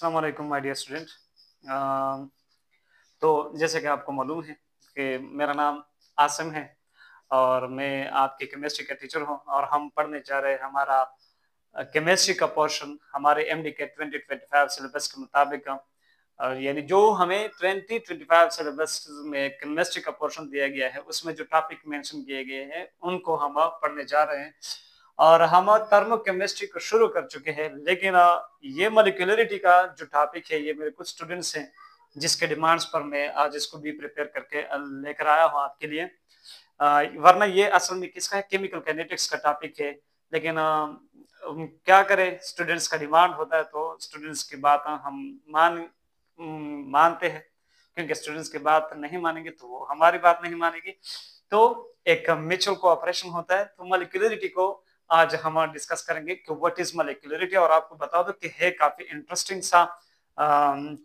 अस्सलाम वालेकुम my dear student. तो जैसे कि आपको मालूम है कि मेरा नाम आसिम है और मैं आपके केमिस्ट्री का टीचर हूं और हम पढ़ने जा रहे हैं हमारा केमिस्ट्री का पोर्शन हमारे एमडी के 2025 सिलेबस के मुताबिक। और यानी जो हमें 2025 सिलेबस में केमिस्ट्री का पोर्शन दिया गया है उसमें जो टॉपिक मेंशन किए गए हैं उनको हम पढ़ने जा रहे हैं। और हम थर्मोकेमिस्ट्री को शुरू कर चुके हैं, लेकिन ये मॉलिक्यूलरिटी का जो टॉपिक है ये मेरे कुछ स्टूडेंट्स हैं जिसके डिमांड्स पर मैं आज इसको भी प्रिपेयर करके लेकर आया हूँ आपके लिए। वरना ये असल में किसका है, केमिकल काइनेटिक्स का टॉपिक है। लेकिन क्या करें, स्टूडेंट्स का डिमांड होता है तो स्टूडेंट्स की बात हम मानते हैं, क्योंकि स्टूडेंट्स की बात नहीं मानेंगे तो वो हमारी बात नहीं मानेगी। तो एक म्यूचुअल कोऑपरेशन होता है। तो मॉलिक्यूलरिटी को आज हम डिस्कस करेंगे कि व्हाट इज मॉलिक्यूलरिटी, और आपको बता दो कि है काफी इंटरेस्टिंग सा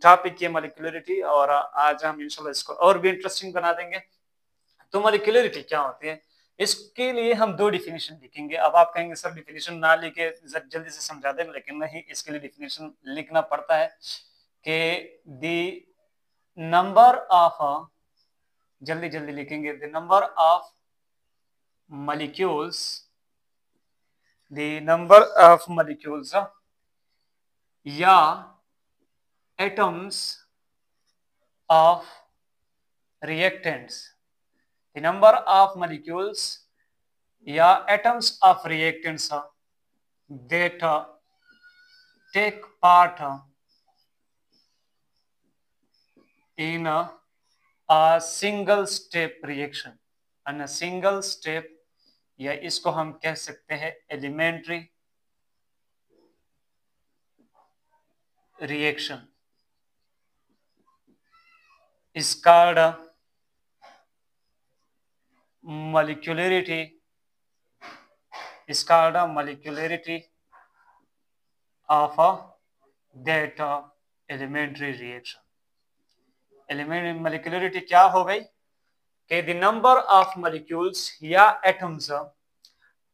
टॉपिक ये मॉलिक्यूलरिटी, और आज हम इंशाल्लाह इसको और भी इंटरेस्टिंग बना देंगे। तो मॉलिक्यूलरिटी क्या होती है, इसके लिए हम दो डिफिनेशन लिखेंगे। अब आप कहेंगे सर डिफिनेशन ना लिखे जल्दी से समझा दें, लेकिन नहीं, इसके लिए डिफिनेशन लिखना पड़ता है कि द नंबर ऑफ, जल्दी जल्दी लिखेंगे, the number of molecules, the number of molecules या atoms of reactants, the number of molecules या atoms of reactants that take part in a single step reaction, and a single step, या इसको हम कह सकते हैं elementary reaction, is called molecularity, is called molecularity of that elementary reaction. Elementary molecularity क्या हो गई कि the number of molecules या atoms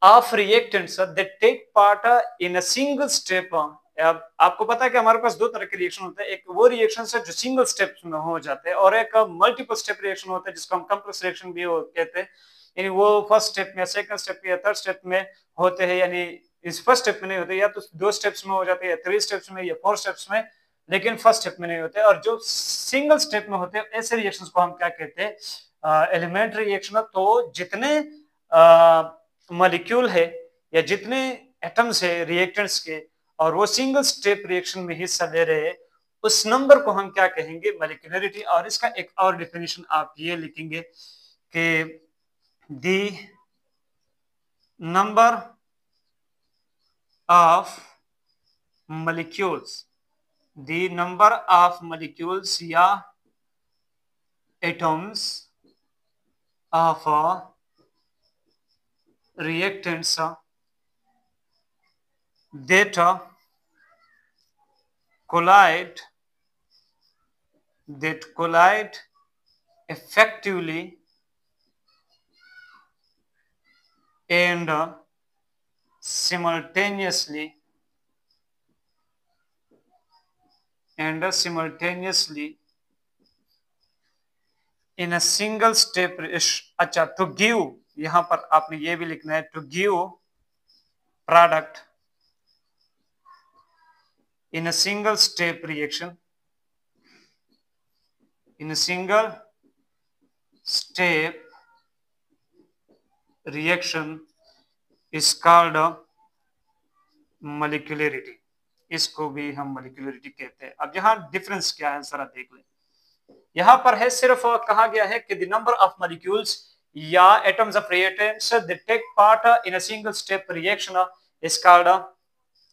of reactants that take part in a single step. अब आपको पता है कि हमारे पास दो तरह के रिएक्शन होते हैं, एक वो रिएक्शन है जो सिंगल स्टेप में हो जाते हैं और एक मल्टीपल स्टेप रिएक्शन होता है जिसको हम कॉम्प्लेक्स रिएक्शन भी कहते हैं। यानी वो फर्स्ट स्टेप में, सेकंड स्टेप में या थर्ड स्टेप में होते हैं, यानी इस फर्स्ट स्टेप में नहीं होते, या तो दो स्टेप्स में हो जाते हैं, या थ्री स्टेप्स में या फोर स्टेप्स में, लेकिन फर्स्ट स्टेप में नहीं होते। और जो सिंगल स्टेप में होते हैं ऐसे रिएक्शंस को हम क्या कहते हैं, एलिमेंट्री रिएक्शन। तो जितने मॉलिक्यूल है या जितने एटम्स है रिएक्टेंट्स के और वो सिंगल स्टेप रिएक्शन में हिस्सा ले रहे हैं, उस नंबर को हम क्या कहेंगे, मॉलिक्यूलरिटी। और इसका एक और डेफिनेशन आप ये लिखेंगे कि the number of molecules, the number of molecules या atoms of reactants that collide effectively and simultaneously in a single step। अच्छा, to give, यहां पर आपने ये भी लिखना है, to give product in a single step reaction, in a single step reaction is called molecularity। इसको भी हम मॉलिक्यूलरिटी कहते हैं। अब यहाँ डिफरेंस क्या है जरा देख लें। यहाँ पर है सिर्फ कहा गया है कि द नंबर ऑफ मॉलिक्यूल्स या atoms of reactants that take part in a single step reaction is called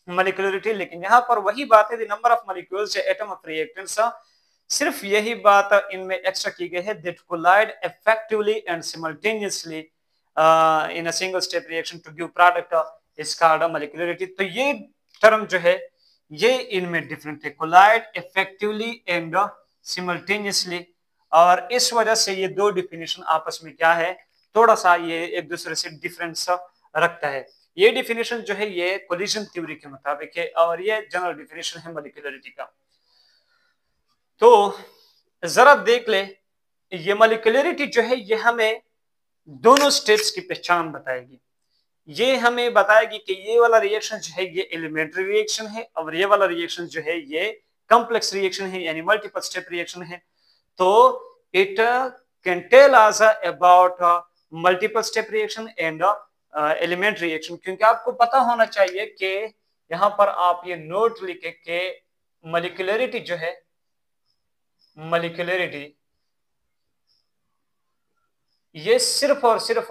molecularity. लेकिन यहाँ पर वही बात है, द नंबर ऑफ मॉलिक्यूल्स या एटम ऑफ रिएक्टेंट्स, सिर्फ यही बात इनमें एक्स्ट्रा की गई है, that collide effectively and simultaneously in a single step reaction to give product is called molecularity. तो ये टर्म जो है ये इनमें डिफरेंट है, कोलाइड इफेक्टिवली एंड सिमल्टेनियसली। और इस वजह से ये दो डिफिनेशन आपस में क्या है, थोड़ा सा ये एक दूसरे से डिफरेंस रखता है। ये डिफिनेशन जो है ये कोलिजन थ्योरी के मुताबिक है और ये जनरल डिफिनेशन है मॉलिक्यूलरिटी का। तो जरा देख ले, ये मॉलिक्यूलरिटी जो है ये हमें दोनों स्टेप्स की पहचान बताएगी। ये हमें बताएगी कि ये वाला रिएक्शन जो है ये एलिमेंट्री रिएक्शन है और ये वाला रिएक्शन जो है ये कॉम्प्लेक्स रिएक्शन है यानी मल्टीपल स्टेप रिएक्शन है। तो it can tell us about multiple step reaction and elementary reaction, क्योंकि आपको पता होना चाहिए कि यहां पर आप ये नोट लिखे कि मॉलिक्यूलरिटी जो है, मॉलिक्यूलरिटी ये सिर्फ और सिर्फ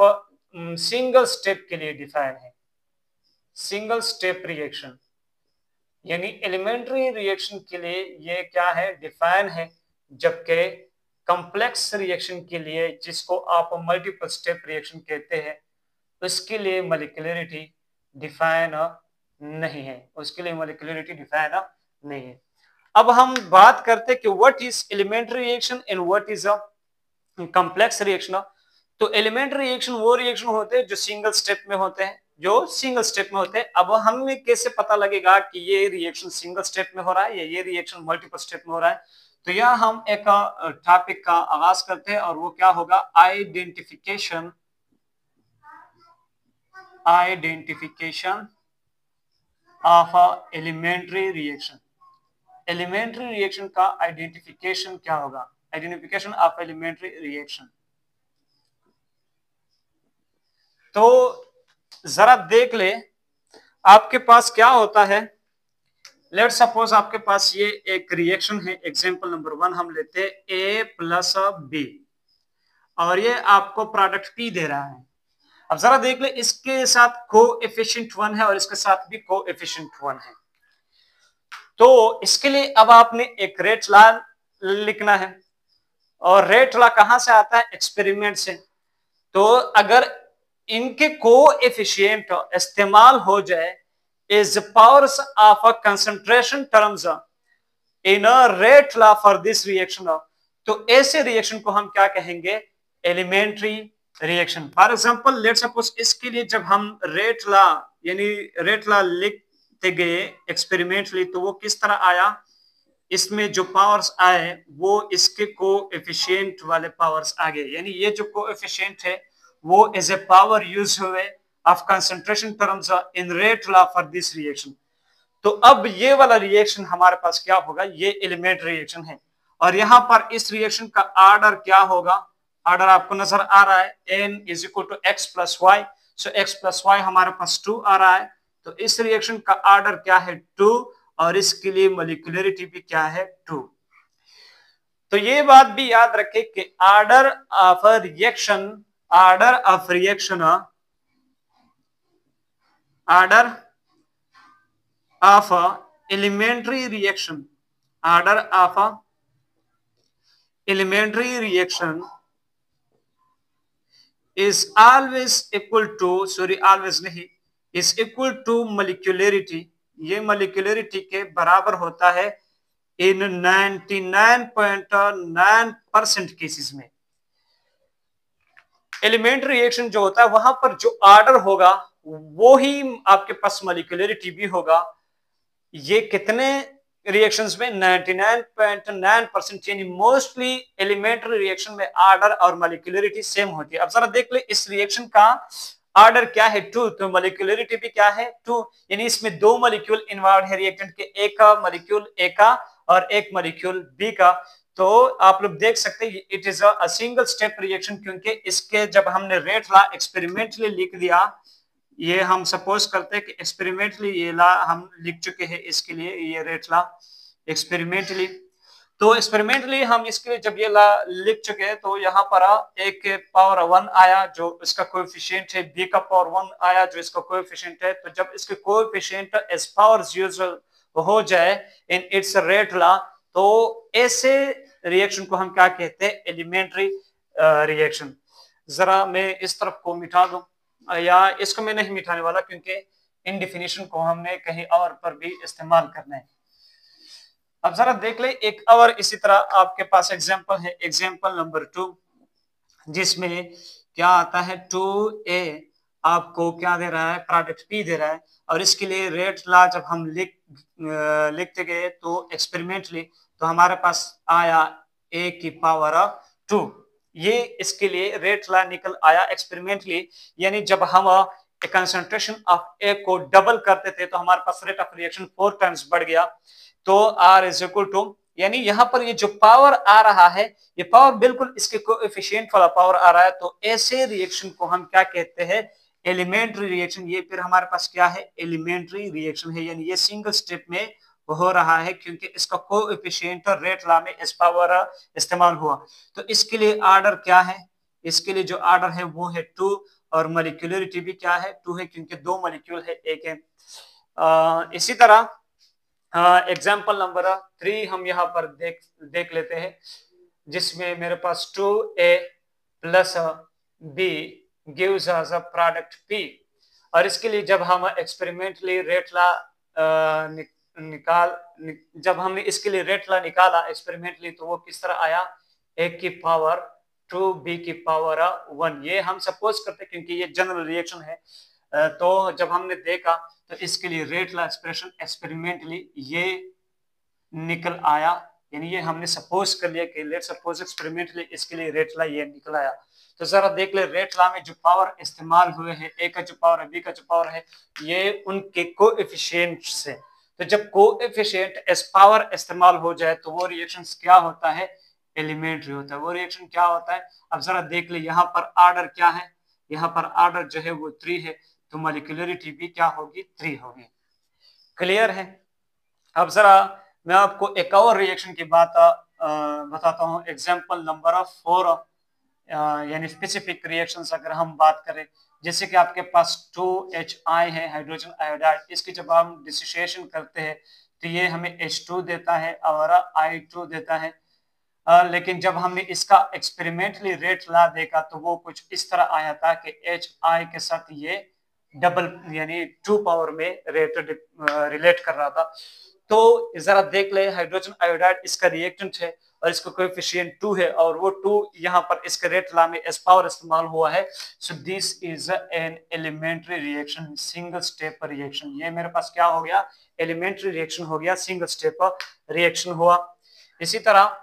सिंगल स्टेप के लिए डिफाइन है, सिंगल स्टेप रिएक्शन, यानी एलिमेंट्री रिएक्शन के लिए ये क्या है, डिफाइन है, जबकि कॉम्प्लेक्स रिएक्शन के लिए जिसको आप मल्टीपल स्टेप रिएक्शन कहते हैं उसके लिए मॉलिक्यूलरिटी डिफाइन नहीं है, उसके लिए मॉलिक्यूलरिटी डिफाइन नहीं है। अब हम बात करते हैं कि what is elementary reaction and what is a complex reaction. तो एलिमेंट्री रिएक्शन वो रिएक्शन होते हैं जो सिंगल स्टेप में होते हैं, जो सिंगल स्टेप में होते हैं। अब हमें कैसे पता लगेगा कि ये रिएक्शन सिंगल स्टेप में हो रहा है या ये रिएक्शन मल्टीपल स्टेप में हो रहा है? तो यह हम एक टॉपिक का आगाज करते हैं और वो क्या होगा, identification, identification of elementary reaction. Elementary reaction का आइडेंटिफिकेशन क्या होगा, आइडेंटिफिकेशन ऑफ एलिमेंट्री रिएक्शन। तो जरा देख ले, आपके पास क्या होता है, लेट सपोज आपके पास ये एक रिएक्शन है, एग्जांपल नंबर 1 हम लेते हैं A प्लस B और ये आपको प्रोडक्ट P दे रहा है। अब जरा देख ले, इसके साथ कोएफिशिएंट 1 है और इसके साथ भी कोएफिशिएंट 1 है। तो इसके लिए अब आपने एक रेट लॉ लिखना है और रेट लॉ कहां से आता है, एक्सपेरिमेंट से। तो अगर इनके कोएफिशिएंट इस्तेमाल हो जाए is powers of a concentration terms in a rate law for this reaction, तो ऐसे रिएक्शन को हम क्या कहेंगे, elementary reaction. For example let suppose इसके लिए जब हम रेट लॉ यानी रेट लॉ लिखते गए एक्सपेरिमेंटली, तो वो किस तरह आया, इसमें जो पावर्स आए वो इसके कोएफिशिएंट वाले पावर्स आ गए, यानी ये जो कोएफिशिएंट है वो एज ए पावर यूज हुए of concentration terms in rate law for this reaction. तो अब ये वाला रिएक्शन हमारे पास क्या होगा, ये एलिमेंट्री रिएक्शन है और यहां पर इस रिएक्शन का ऑर्डर क्या होगा, ऑर्डर आपको नजर आ रहा है, n is equal to x प्लस वाई। सो x प्लस वाई हमारे पास 2 आ रहा है, तो इस रिएक्शन का ऑर्डर क्या है, 2, और इसके लिए मॉलिक्यूलरिटी भी क्या है, 2। तो ये बात भी याद रखें कि order of reaction, order of reaction, order of elementary reaction, order of elementary reaction is always equal to, sorry always नहीं, is equal to molecularity, ये molecularity के बराबर होता है इन 99.9% केसेस में। एलिमेंट्री रिएक्शन जो होता है वहां पर जो ऑर्डर होगा वो ही आपके पास मॉलिक्यूलरिटी भी होगा। ये कितने रिएक्शंस में, 99.9%, यानी मोस्टली एलिमेंट्री रिएक्शन में ऑर्डर और मॉलिक्यूलरिटी सेम होती है। अब जरा देख ले, इस रिएक्शन का ऑर्डर क्या है, 2, तो मॉलिक्यूलरिटी भी क्या है, 2, यानी इसमें 2 मॉलिक्यूल इन्वॉल्व है रिएक्टेंट के, एक का मॉलिक्यूल ए का और एक मॉलिक्यूल बी का। तो आप लोग देख सकते हैं it is a single step reaction, क्योंकि इसके जब हमने रेट लॉ एक्सपेरिमेंटली लिख दिया, ये हम सपोज करते हैं कि एक्सपेरिमेंटली ये लॉ हम लिख चुके हैं, इसके लिए ये रेट लॉ एक्सपेरिमेंटली, तो एक्सपेरिमेंटली हम इसके लिए जब ये लॉ लिख चुके हैं, तो यहाँ पर एक पावर 1 आया जो इसका कोएफिशिएंट है, बी का पावर 1 आया जो इसका कोएफिशिएंट है। तो जब इसके कोएफिशिएंट एज पावर्स यूजुअल हो जाए इन इट्स रेट लॉ, तो ऐसे रिएक्शन को हम क्या कहते हैं, एलिमेंट्री रिएक्शन। जरा मैं इस तरफ को मिटा दूं, या इसको मैं नहीं मिटाने वाला क्योंकि इन डेफिनेशन को हमने कहीं और पर भी इस्तेमाल करना है। अब जरा देख ले, एक और इसी तरह आपके पास एग्जांपल है, एग्जांपल नंबर 2, जिसमें क्या आता है, 2a आपको क्या दे रहा है, प्रोडक्ट P दे रहा है, और इसके लिए रेट लॉ जब हम लिखते गए तो एक्सपेरिमेंटली तो हमारे पास आया A की पावर 2। ये इसके लिए रेट लॉ निकल आया एक्सपेरिमेंटली, यानी जब हम कंसंट्रेशन ऑफ ए को डबल करते थे तो हमारे पास रेट ऑफ रिएक्शन 4 टाइम्स बढ़ गया। तो R इज इक्वल टू, यानी यहाँ पर ये जो पावर आ रहा है ये पावर बिल्कुल इसके कोएफिशिएंट वाला पावर आ रहा है। तो ऐसे रिएक्शन को हम क्या कहते हैं, एलिमेंट्री रिएक्शन। ये फिर हमारे पास क्या है, एलिमेंट्री रिएक्शन है, यानी ये सिंगल स्टेप में हो रहा है क्योंकि इसका कोएफिशिएंट और रेट लॉ में इस पावर इस्तेमाल हुआ। तो इसके लिए ऑर्डर क्या है, इसके लिए जो ऑर्डर है वो है 2, और मॉलिक्यूलरिटी भी क्या है, 2 है, क्योंकि 2 मॉलिक्यूल है, एक है। इसी तरह एग्जाम्पल नंबर 3 हम यहाँ पर देख लेते हैं, जिसमें मेरे पास 2A plus B gives us a product P। और इसके लिए जब हम एक्सपेरिमेंटली रेट लॉ जब हमने इसके लिए रेट लॉ निकाला एक्सपेरिमेंटली तो वो किस तरह आया, A की पावर 2 B की पावर 1। ये हम सपोज करते हैं क्योंकि ये जनरल रिएक्शन है। तो जब हमने देखा तो इसके लिए रेट लॉ एक्सप्रेशन एक्सपेरिमेंटली ये निकल आया, यानी ये हमने सपोज कर लिया कि लेट्स सपोज एक्सपेरिमेंटली इसके लिए रेट लॉ ये निकल आया। तो जरा देख ले रेट लॉ में जो पावर इस्तेमाल हुए हैं, ए का जो पावर है, बी का जो पावर है, ये उनके कोएफिशिएंट से। तो जब कोएफिशिएंट एस पावर इस्तेमाल हो जाए तो वो रिएक्शन क्या होता है, एलिमेंट्री होता है। वो रिएक्शन क्या होता है, अब जरा देख ले यहाँ पर ऑर्डर क्या है, यहाँ पर ऑर्डर जो है वो 3 है, तो मॉलिक्यूलरिटी भी क्या होगी, 3 होगी। क्लियर है। अब जरा मैं आपको एक और रिएक्शन की बात बताता हूँ, एग्जाम्पल नंबर 4, यानी स्पेसिफिक रिएक्शंस अगर हम बात करें, जैसे कि आपके पास 2HI है, हाइड्रोजन आयोडाइड, इसकी जब हम डिसोसिएशन करते हैं तो ये हमें H2 देता है और I2 देता है। लेकिन जब हमने इसका एक्सपेरिमेंटली रेट लॉ देखा तो वो कुछ इस तरह आया था कि HI के साथ ये डबल यानी 2 पावर में रिलेट कर रहा था। तो जरा देख ले, हाइड्रोजन आयोडाइड इसका रिएक्टेंट है और इसका कोएफिशिएंट 2 है, और वो 2 यहाँ पर इसके रेट लॉ में एस पावर इस्तेमाल हुआ है। So this is an elementary reaction, single step reaction. ये मेरे पास क्या हो गया, एलिमेंट्री रिएक्शन हो गया, सिंगल स्टेप रिएक्शन हुआ। इसी तरह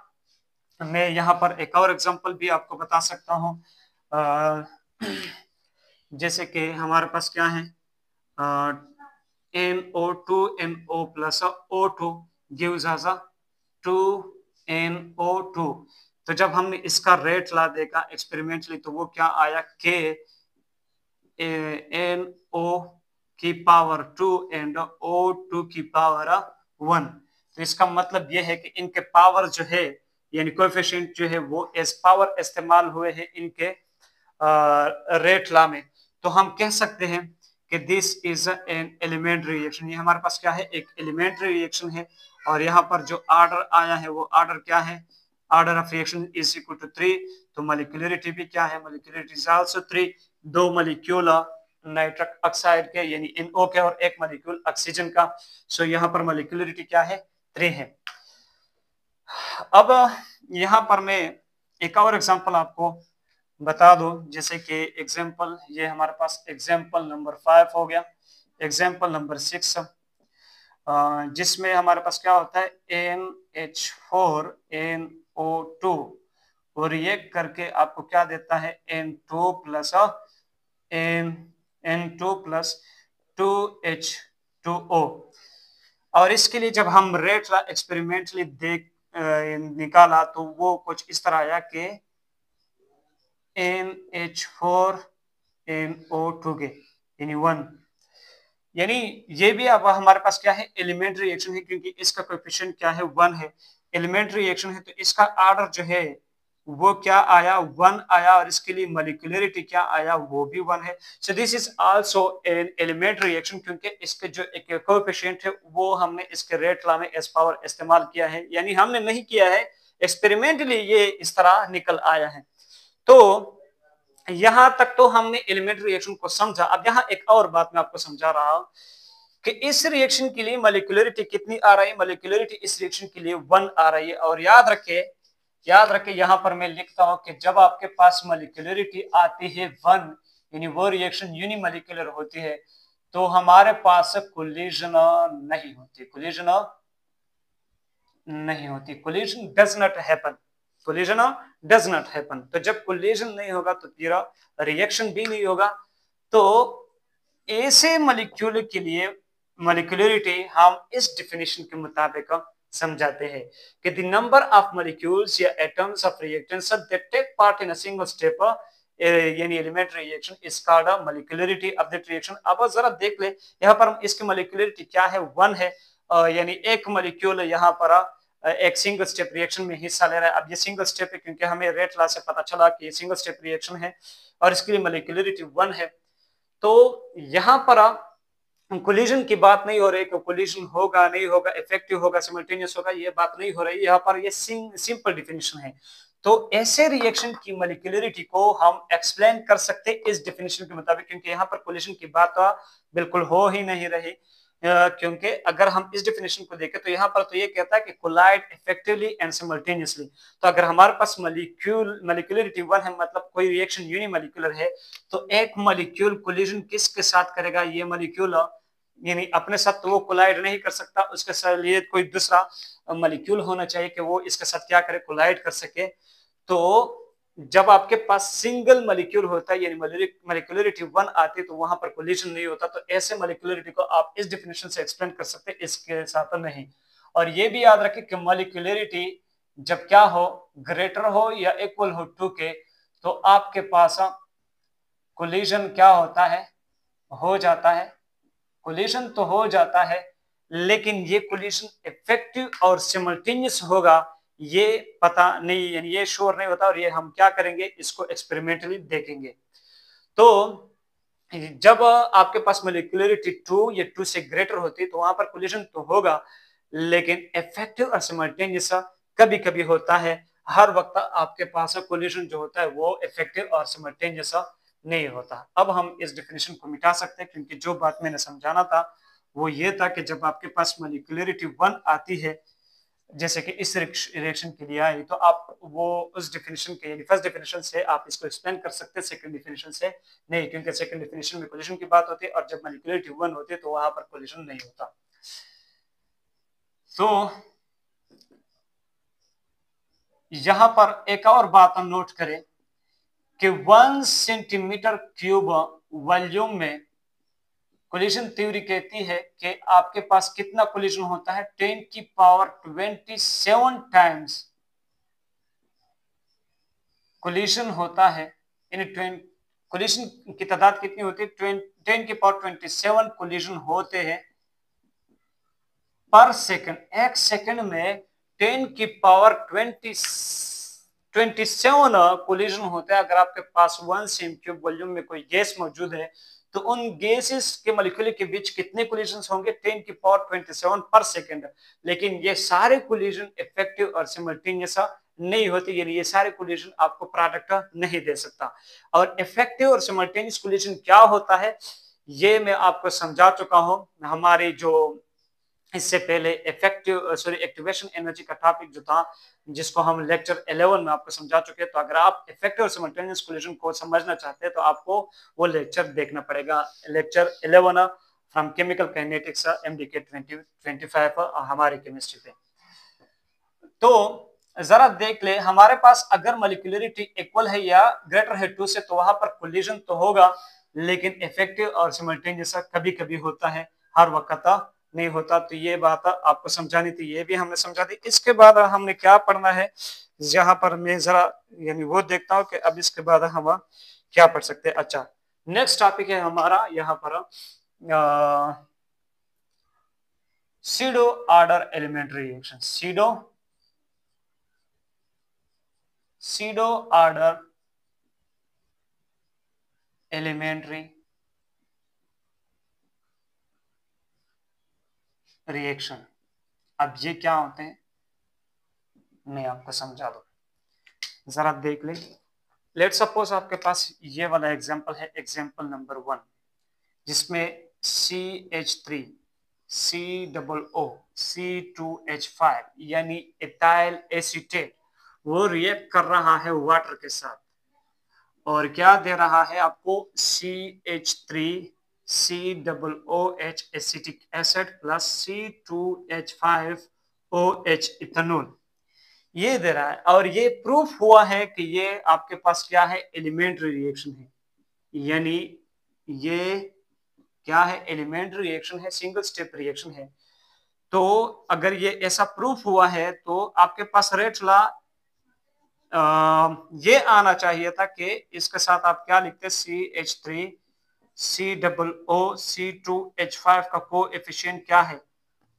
मैं यहाँ पर एक और एग्जांपल भी आपको बता सकता हूँ, जैसे कि हमारे पास क्या है, NO2 NO plus O2 gives us 2NO2। तो जब हमने इसका रेट लॉ देखा एक्सपेरिमेंटली तो वो क्या आया, K NO की पावर 2 एंड O2 की पावर 1। तो इसका मतलब ये है कि इनके पावर जो है यानी कोएफिशिएंट जो है वो एस पावर इस्तेमाल हुए हैं इनके रेट लॉ में। तो हम कह सकते हैं कि this is an elementary reaction. ये हमारे पास क्या है, एक एलिमेंट्री रिएक्शन है। और यहाँ पर जो ऑर्डर आया है वो ऑर्डर क्या है, order of reaction is equal to 3। तो मॉलिक्यूलरिटी भी क्या है, molecularity is also 3। 2 molecule nitric oxide के यानी NO के और 1 मॉलिक्यूल ऑक्सीजन का। सो यहाँ पर मॉलिक्यूलरिटी क्या है, 3 है। अब यहाँ पर मैं एक और एग्जांपल आपको बता दो, जैसे कि एग्जांपल ये हमारे पास एग्जांपल नंबर 5 हो गया। एग्जांपल नंबर 6 जिसमें हमारे पास क्या होता है, NH4NO2 और रिएक्ट करके आपको क्या देता है, N2 प्लस 2H2O। और इसके लिए जब हम रेट एक्सपेरिमेंटली निकाला तो वो कुछ इस तरह आया कि NH4NO2 के यानी 1, यानी ये भी अब हमारे पास क्या है, एलिमेंट्री रिएक्शन है क्योंकि इसका कोएफिशिएंट क्या है, 1 है। एलिमेंट्री रिएक्शन है तो इसका ऑर्डर जो है वो क्या आया, 1 आया, और इसके लिए मॉलिक्यूलरिटी क्या आया, वो भी 1 है। So this is also an elementary reaction क्योंकि इसके जो एक कोएफिशिएंट है वो हमने इसके रेट लॉ में एस पावर इस्तेमाल किया है, यानी हमने नहीं किया है, एक्सपेरिमेंटली ये इस तरह निकल आया है। तो यहां तक तो हमने एलिमेंट्री रिएक्शन को समझा। अब यहाँ एक और बात मैं आपको समझा रहा हूं कि इस रिएक्शन के लिए मॉलिक्यूलरिटी कितनी आ रही है, मॉलिक्यूलरिटी इस रिएक्शन के लिए 1 आ रही है। और याद रखे यहाँ पर मैं लिखता हूं कि जब आपके पास मॉलिक्यूलरिटी आती है 1, यानी वो रिएक्शन यूनिमॉलिक्यूलर होती है तो हमारे पास कोलिजन नहीं होती, कोलिजन नहीं होती, collision does not happen, collision does not happen. तो जब कोलिजन नहीं होगा तो तेरा रिएक्शन भी नहीं होगा। तो ऐसे मॉलिक्यूल के लिए मॉलिक्यूलरिटी हम इस डेफिनेशन के मुताबिक समझाते हैं कि द नंबर ऑफ मॉलिक्यूल्स या atoms of reactants that take part in a single step यानी elementary reaction is called a molecularity of that reaction. अब जरा देख ले यहाँ पर इसकी मॉलिक्यूलरिटी क्या है, 1 है, यानी एक मॉलिक्यूल यहाँ पर एक सिंगल स्टेप रिएक्शन में हिस्सा ले रहा है। अब ये सिंगल स्टेप है क्योंकि हमें रेट लॉ से पता चला कि ये सिंगल स्टेप रिएक्शन है और इसके लिए मॉलिक्यूलरिटी 1 है। तो यहाँ पर कोलिजन की बात नहीं हो रही कि कोलिजन होगा नहीं होगा, इफेक्टिव होगा, सिमल्टेनियस होगा, ये बात नहीं हो रही। यहाँ पर ये सिंपल डिफिनेशन है। तो ऐसे रिएक्शन की मॉलिक्यूलरिटी को हम एक्सप्लेन कर सकते इस डिफिनेशन के मुताबिक, क्योंकि यहाँ पर कोलिजन की बात बिल्कुल हो ही नहीं रही। क्योंकि अगर हम इस डेफिनेशन को देखें तो यहाँ पर तो ये कहता है कि कोलाइड इफेक्टिवली एंड सिमल्टेनियसली। तो अगर हमारे पास मॉलिक्यूलरिटी 1 है, मतलब कोई रिएक्शन यूनिमॉलिक्यूलर है, तो एक मॉलिक्यूल कोलिजन किसके साथ करेगा, ये मॉलिक्यूल यानी अपने साथ तो वो कोलाइड नहीं कर सकता, उसके साथ लिए कोई दूसरा मॉलिक्यूल होना चाहिए कि वो इसके साथ क्या करे, कोलाइड कर सके। तो जब आपके पास सिंगल मॉलिक्यूल होता है यानी मॉलिक्यूलरिटी 1 आती है तो वहां पर कोलिजन नहीं होता। तो ऐसे मॉलिक्यूलरिटी को आप इस डेफिनेशन से एक्सप्लेन कर सकते हैं, इसके साथ नहीं। और ये भी याद रखें कि मॉलिक्यूलरिटी जब क्या हो, ग्रेटर हो या इक्वल हो 2 के, तो आपके पास कोलिजन क्या होता है, हो जाता है, कोलिजन तो हो जाता है, लेकिन ये कोलिजन इफेक्टिव और सिमल्टेनियस होगा ये पता नहीं, यानी ये श्योर नहीं होता। और ये हम क्या करेंगे, इसको एक्सपेरिमेंटली देखेंगे। तो जब आपके पास मॉलिक्यूलरिटी 2 या 2 से ग्रेटर होती है तो वहां पर कोलिजन तो होगा, लेकिन इफेक्टिव और सिमल्टेनियस कभी कभी होता है। हर वक्त आपके पास कोलिजन जो होता है वो इफेक्टिव और सिमल्टेनियस नहीं होता। अब हम इस डेफिनेशन को मिटा सकते हैं, क्योंकि जो बात मैंने समझाना था वो ये था कि जब आपके पास मॉलिक्यूलरिटी 1 आती है, जैसे कि इस रिएक्शन के लिए आई, तो आप वो उस डेफिनेशन के यानी फर्स्ट डेफिनेशन से आप इसको एक्सप्लेन कर सकते हैं, सेकंड डेफिनेशन से नहीं, क्योंकि सेकंड डेफिनेशन में कोलिजन की बात होती है और जब मॉलिक्यूलरिटी 1 होती है तो वहां पर कोलिजन नहीं होता। तो यहां पर एक और बात हम नोट करें कि 1 सेंटीमीटर क्यूब वॉल्यूम में कोलिजन थ्योरी कहती है कि आपके पास कितना कोलिजन होता है, 10 की पावर 27 टाइम्स कोलिजन होता है। यानी कोलिजन की तादाद कितनी होती है, 10 की पावर 27 कोलिजन होते हैं पर सेकंड। एक सेकंड में 10 की पावर 27 कोलिजन होता है। अगर आपके पास 1 सेम क्यूब वॉल्यूम में कोई गैस मौजूद है तो उन गैसेस के मॉलिक्यूल के बीच कितने कोलिजन होंगे, 10 की पावर 27 पर सेकंड। लेकिन ये सारे कोलिजन इफेक्टिव और सिमल्टेनियस नहीं होती, यानी ये सारे कोलिजन आपको प्रोडक्ट नहीं दे सकता। और इफेक्टिव और सिमल्टेनियस कोलिजन क्या होता है ये मैं आपको समझा चुका हूं हमारे जो इससे पहले एक्टिवेशन एनर्जी का टॉपिक जो था, जिसको हम लेक्चर 11 में आपको समझा चुके हैं। तो अगर आप इफेक्टिव और सिमल्टेनियस कोलिजन को समझना चाहते हैं तो आपको वो लेक्चर देखना पड़ेगा, lecture 11 from chemical kinetics MDK 2025 हमारी केमिस्ट्री पे। तो जरा देख ले, हमारे पास अगर मॉलिक्यूलरिटी इक्वल है या ग्रेटर है 2 से तो वहां पर कोलिजन तो होगा, लेकिन इफेक्टिव और सिमल्टेनियस कभी कभी होता है, हर वक्त नहीं होता। तो ये बात आपको समझानी थी, ये भी हमने समझा दी। इसके बाद हमने क्या पढ़ना है, यहाँ पर मैं जरा यानी वो देखता हूँ कि अब इसके बाद हम क्या पढ़ सकते हैं। अच्छा, नेक्स्ट टॉपिक है हमारा यहाँ पर pseudo order elementary reaction, pseudo order elementary reaction. अब ये क्या होते हैं मैं आपको समझा दूं, जरा देख ले। लेट सपोज आपके पास ये वाला एग्जांपल है, एग्जांपल नंबर 1, जिसमें CH3 COO C2H5 यानी एथाइल एसीटेट वो रिएक्ट कर रहा है वाटर के साथ। और क्या दे रहा है आपको CH3COOH acetic acid plus C2H5OH ethanol, ये दे रहा है। और ये प्रूफ हुआ है कि ये आपके पास क्या है, एलिमेंट्री रिएक्शन है, यानी ये क्या है, एलिमेंट्री रिएक्शन है, सिंगल स्टेप रिएक्शन है। तो अगर ये ऐसा प्रूफ हुआ है तो आपके पास रेट लॉ ये आना चाहिए था कि इसके साथ आप क्या लिखते, CH3COOC2H5 का कोएफिशिएंट क्या है,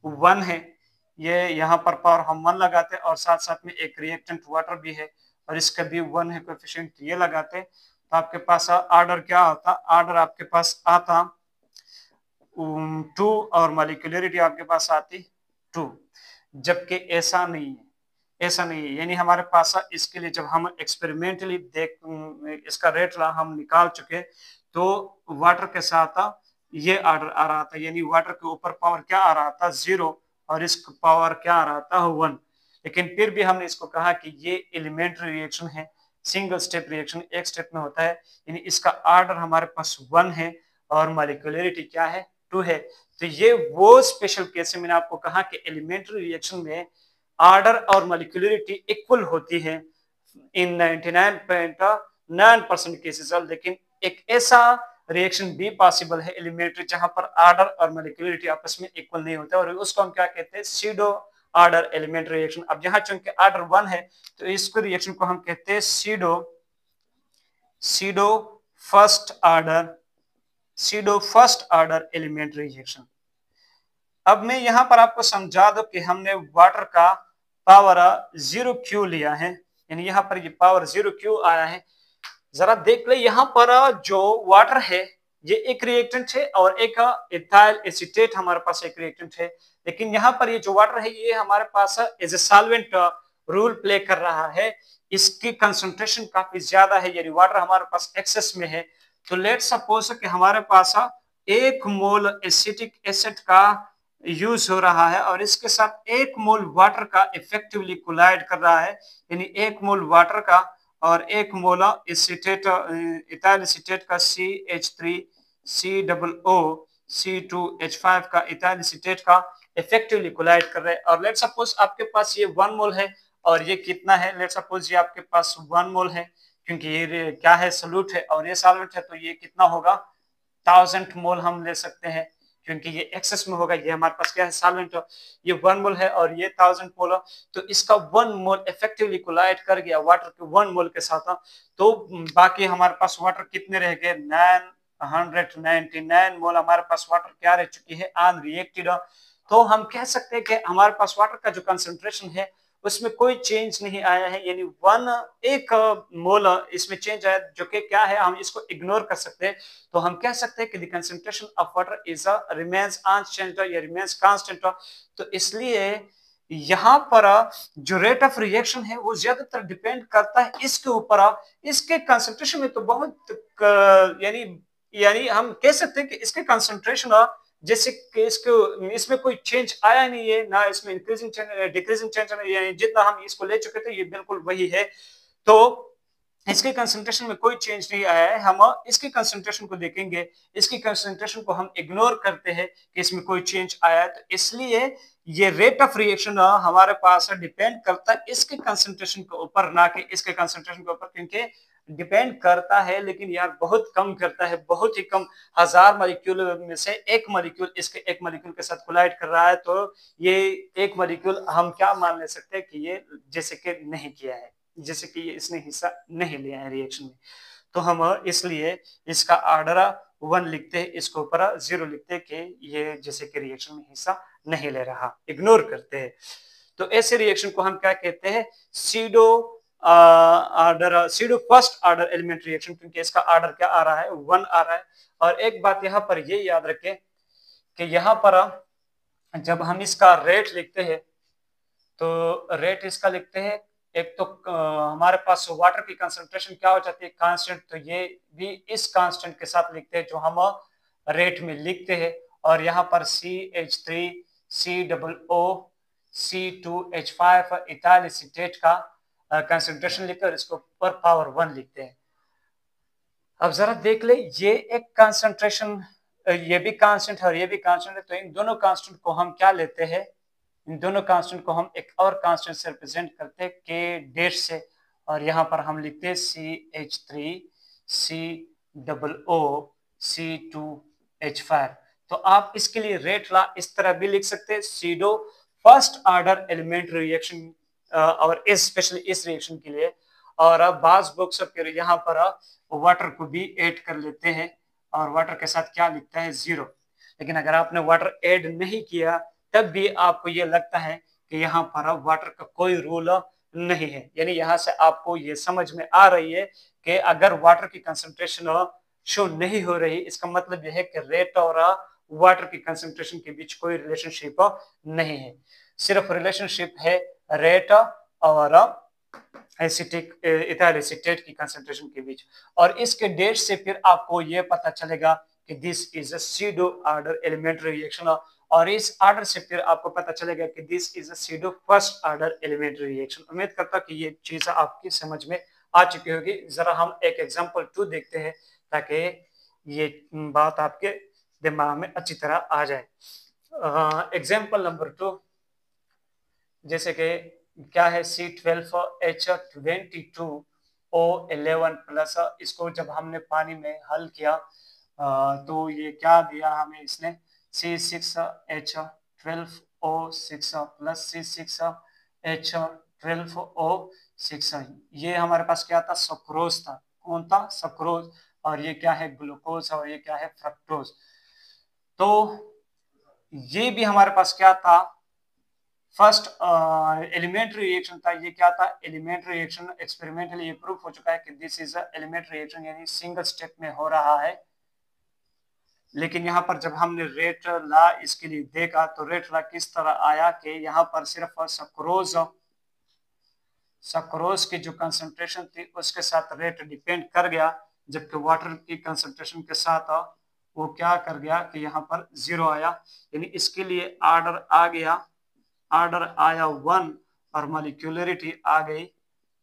1 है। ये यहाँ पर पावर हम 1 लगाते और साथ साथ में एक रिएक्टेंट वाटर भी है और इसका भी 1 है कोएफिशिएंट, ये लगाते तो आपके पास ऑर्डर क्या होता, ऑर्डर आपके पास आता 2 और मॉलिक्यूलरिटी आपके पास आती 2, जबकि ऐसा नहीं है, ऐसा नहीं है। यानी हमारे पास इसके लिए जब हम एक्सपेरिमेंटली देख इसका रेट हम निकाल चुके तो वाटर के साथ ये ऑर्डर आ रहा था, यानी वाटर के ऊपर पावर क्या आ रहा था 0 और इस पावर क्या आ रहा था 1। लेकिन फिर भी हमने इसको कहा कि ये एलिमेंट्री रिएक्शन है, सिंगल स्टेप रिएक्शन, एक स्टेप में होता है, यानी इसका ऑर्डर हमारे पास 1 है और मॉलिक्यूलरिटी क्या है 2 है। तो ये वो स्पेशल केस है, मैंने आपको कहा कि एलिमेंट्री रिएक्शन में ऑर्डर और मॉलिक्यूलरिटी इक्वल होती है इन 99.9% केसेस। लेकिन एक ऐसा रिएक्शन भी पॉसिबल है एलिमेंट्री जहां पर ऑर्डर और मॉलिक्यूलरिटी आपस में इक्वल नहीं होता और उसको हम क्या कहते हैं, सीडो ऑर्डर एलिमेंट्री रिएक्शन। अब यहाँ चूंकि ऑर्डर 1 है तो इसको रिएक्शन को हम कहते हैं pseudo first order elementary reaction. अब मैं यहां पर आपको समझा दूं कि हमने वाटर का पावर 0 क्यों लिया है, यानी यहां पर ये पावर 0 क्यों आया है। जरा देख ले, यहां पर जो वाटर है ये एक रिएक्टेंट है और एक इथाइल एसीटेट हमारे पास एक रिएक्टेंट है, लेकिन यहाँ पर ये जो वाटर है ये हमारे पास as a solvent role play कर रहा है, इसकी कंसंट्रेशन काफी ज्यादा है, यानी वाटर हमारे पास एक्सेस में है। तो लेट सपोज कि हमारे पास 1 मोल एसिटिक एसिड का यूज हो रहा है और इसके साथ 1 मोल वाटर का इफेक्टिवली कोलाइड कर रहा है, यानी 1 मोल वाटर का और 1 मोल एसीटेट इथाइल एसीटेट का CH3COOC2H5 का इथाइल एसीटेट का इफेक्टिवली कोलाइड कर रहे हैं। और लेट सपोज आपके पास ये 1 मोल है और ये कितना है, लेट सपोज ये आपके पास 1 मोल है, क्योंकि ये क्या है, सॉल्यूट है और ये सॉल्वेंट है, तो ये कितना होगा 1000 मोल हम ले सकते हैं, क्योंकि ये एक्सेस में होगा, ये हमारे पास क्या है सॉल्वेंट, ये 1 मोल है और ये 1000 मोल, तो इसका 1 मोल इफेक्टिवली कोलाइड कर गया वाटर के 1 मोल के साथ, तो बाकी हमारे पास वाटर कितने रह गए 999 मोल हमारे पास वाटर क्या रह चुकी है अनरिएक्टेड। तो हम कह सकते हैं कि हमारे पास वाटर का जो कंसंट्रेशन है उसमें कोई चेंज नहीं आया है, यानी 1 मोल इसमें चेंज आया, जो कि क्या है हम इसको इग्नोर कर सकते हैं। तो हम कह सकते हैं कि the concentration of water is remains unchanged या रिमेन्स कांस्टेंट। तो इसलिए यहाँ पर जो रेट ऑफ रिएक्शन है वो ज्यादातर डिपेंड करता है इसके ऊपर, इसके कंसंट्रेशन में तो बहुत यानी हम कह सकते हैं कि इसके कंसंट्रेशन जैसे कि इसमें कोई चेंज आया नहीं है, ना इसमें इंक्रीजिंग चेंज डिक्रीजिंग चेंज, यानी जितना हम इसको ले चुके थे ये बिल्कुल वही है। तो इसके कंसंट्रेशन में कोई चेंज नहीं आया है, हम इसके कंसंट्रेशन को देखेंगे, इसकी कंसंट्रेशन को हम इग्नोर करते हैं कि इसमें कोई चेंज आया है, तो इसलिए ये रेट ऑफ रिएक्शन हमारे पास डिपेंड करता है इसके कंसंट्रेशन के ऊपर, ना कि इसके कंसंट्रेशन के ऊपर, क्योंकि डिपेंड करता है लेकिन यार बहुत कम करता है, बहुत ही कम, 1000 मॉलिक्यूल में से 1 मॉलिक्यूल इसके 1 मॉलिक्यूल के साथ कोलाइड कर रहा है, तो ये 1 मॉलिक्यूल हम क्या मान ले सकते हैं कि ये जैसे कि नहीं किया है, जैसे कि इसने हिस्सा नहीं लिया है रिएक्शन में। तो हम इसलिए इसका ऑर्डर 1 लिखते हैं, इसके ऊपर 0 लिखते हैं कि ये जैसे कि रिएक्शन में हिस्सा नहीं ले रहा, इग्नोर करते हैं। तो ऐसे रिएक्शन को हम क्या कहते हैं, pseudo first order elementary reaction, क्योंकि इसका ऑर्डर क्या आ रहा है 1 आ रहा है। और एक बात यहाँ पर ये याद रखें कि यहाँ पर जब हम इसका रेट लिखते हैं तो रेट इसका लिखते हैं, एक तो हमारे पास वाटर की कंसंट्रेशन क्या हो जाती है कांस्टेंट, तो ये भी इस कांस्टेंट के साथ लिखते हैं जो हम रेट में लिखते हैं। और यहाँ पर CH3COOC2H5 इथाइल एसीटेट का कंसंट्रेशन लिखते हैं और इसको पर पावर 1 लिखते हैं। अब जरा देख ले, ये एक कंसंट्रेशन, ये भी कांस्टेंट है और ये भी कांस्टेंट है, तो इन दोनों कांस्टेंट को हम क्या लेते हैं, इन दोनों कांस्टेंट को हम एक और कांस्टेंट से रिप्रेजेंट करते हैं के डैश से, और यहाँ पर हम लिखते हैं CH3COO तो आप इसके लिए रेट लॉ इस तरह भी लिख सकते हैं, pseudo first order elementary reaction, और स्पेशली इस रिएक्शन के लिए। और अब बाज बुक्स फिर यहाँ पर वाटर को भी ऐड कर लेते हैं, और वाटर के साथ क्या लिखता है, 0। लेकिन अगर आपने वाटर ऐड नहीं किया तब भी आपको ये लगता है कि यहाँ पर वाटर का कोई रूल नहीं है, यानी यहाँ से आपको ये समझ में आ रही है कि अगर वाटर की कंसंट्रेशन शो नहीं हो रही, इसका मतलब यह है कि रेट और वाटर की कंसंट्रेशन के बीच कोई रिलेशनशिप नहीं है, सिर्फ रिलेशनशिप है रेट और एसिटिक इथाइल एसीटेट की कंसंट्रेशन के बीच। और इसके डेट से फिर आपको ये पता चलेगा कि this is a pseudo order elementary reaction, और इस ऑर्डर से फिर आपको पता चलेगा कि this is a pseudo first order elementary reaction. उम्मीद करता कि ये चीज आपकी समझ में आ चुकी होगी। जरा हम एक एग्जांपल 2 देखते हैं ताकि ये बात आपके दिमाग में अच्छी तरह आ जाए। एग्जांपल नंबर 2, जैसे कि क्या है, C12H22O11 प्लस, इसको जब हमने पानी में हल किया तो ये क्या दिया हमें इसने, C6H12O6 प्लस C6H12O6, ये हमारे पास क्या था, सक्रोज था। कौन था, सक्रोज। और ये क्या है, ग्लूकोज, और ये क्या है, फ्रक्टोज। तो ये भी हमारे पास क्या था, फर्स्ट एलिमेंट्री रिएक्शन था। ये क्या था, एलिमेंट्री रिएक्शन। एक्सपेरिमेंटली ये प्रूफ हो चुका है कि दिस इज एलिमेंट्री रिएक्शन, यानी सिंगल स्टेप में हो रहा है। लेकिन यहाँ पर जब हमने रेट लॉ इसके लिए देखा तो रेट लॉ किस तरह आया कि यहाँ पर सिर्फ सक्रोज की जो कंसंट्रेशन थी उसके साथ रेट डिपेंड कर गया, जबकि वाटर की कंसंट्रेशन के साथ वो क्या कर गया कि यहाँ पर 0 आया, यानी इसके लिए ऑर्डर आ गया, ऑर्डर आया 1 और मॉलिक्यूलरिटी आ गई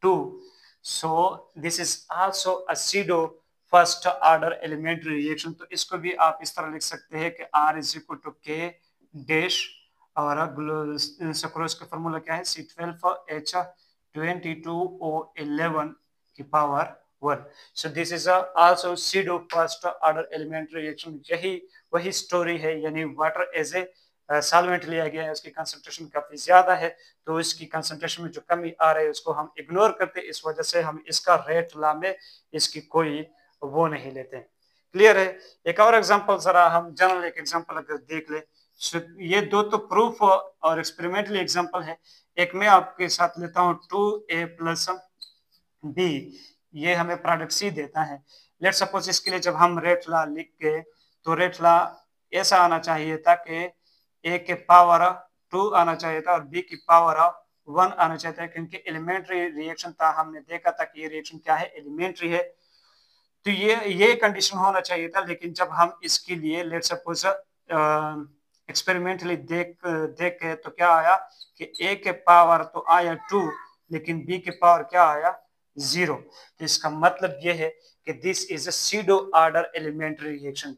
2। So this is also a pseudo first order elementary reaction. तो इसको भी आप इस तरह लिख सकते हैं कि R is equal to k dash, और सक्रोज का फॉर्मूला क्या है, C12H22O11 की power 1। So this is also pseudo first order elementary reaction. यही वही स्टोरी है, यानी वाटर एज ए सॉल्वेंट लिया गया है, उसकी कंसंट्रेशन काफी ज्यादा है, तो इसकी कंसंट्रेशन में जो कमी आ रही है उसको हम इग्नोर करते हैं, इस वजह से हम इसका रेट लॉ में इसकी कोई वो नहीं लेते। क्लियर है। एक और एग्जांपल जरा हम जनरल एक एग्जांपल अगर देख ले, ये दो तो प्रूफ और एक्सपेरिमेंटल एग्जांपल है। एक मैं आपके साथ लेता हूँ 2A प्लस बी, ये हमें प्रोडक्ट सी देता है। लेट सपोज इसके लिए जब हम रेट लॉ लिख के, तो रेट लॉ ऐसा आना चाहिए था कि ए के पावर 2 आना चाहिए था और बी की पावर 1 आना चाहिए था, क्योंकि एलिमेंट्री रिएक्शन था, हमने देखा था कि ये रिएक्शन क्या है, एलिमेंट्री है, तो ये कंडीशन होना चाहिए था। लेकिन जब हम इसके लिए लेट सपोज एक्सपेरिमेंटली देख के तो क्या आया कि ए के पावर तो आया 2, लेकिन बी के पावर क्या आया, 0। तो इसका मतलब ये है कि this is a pseudo order elementary reaction.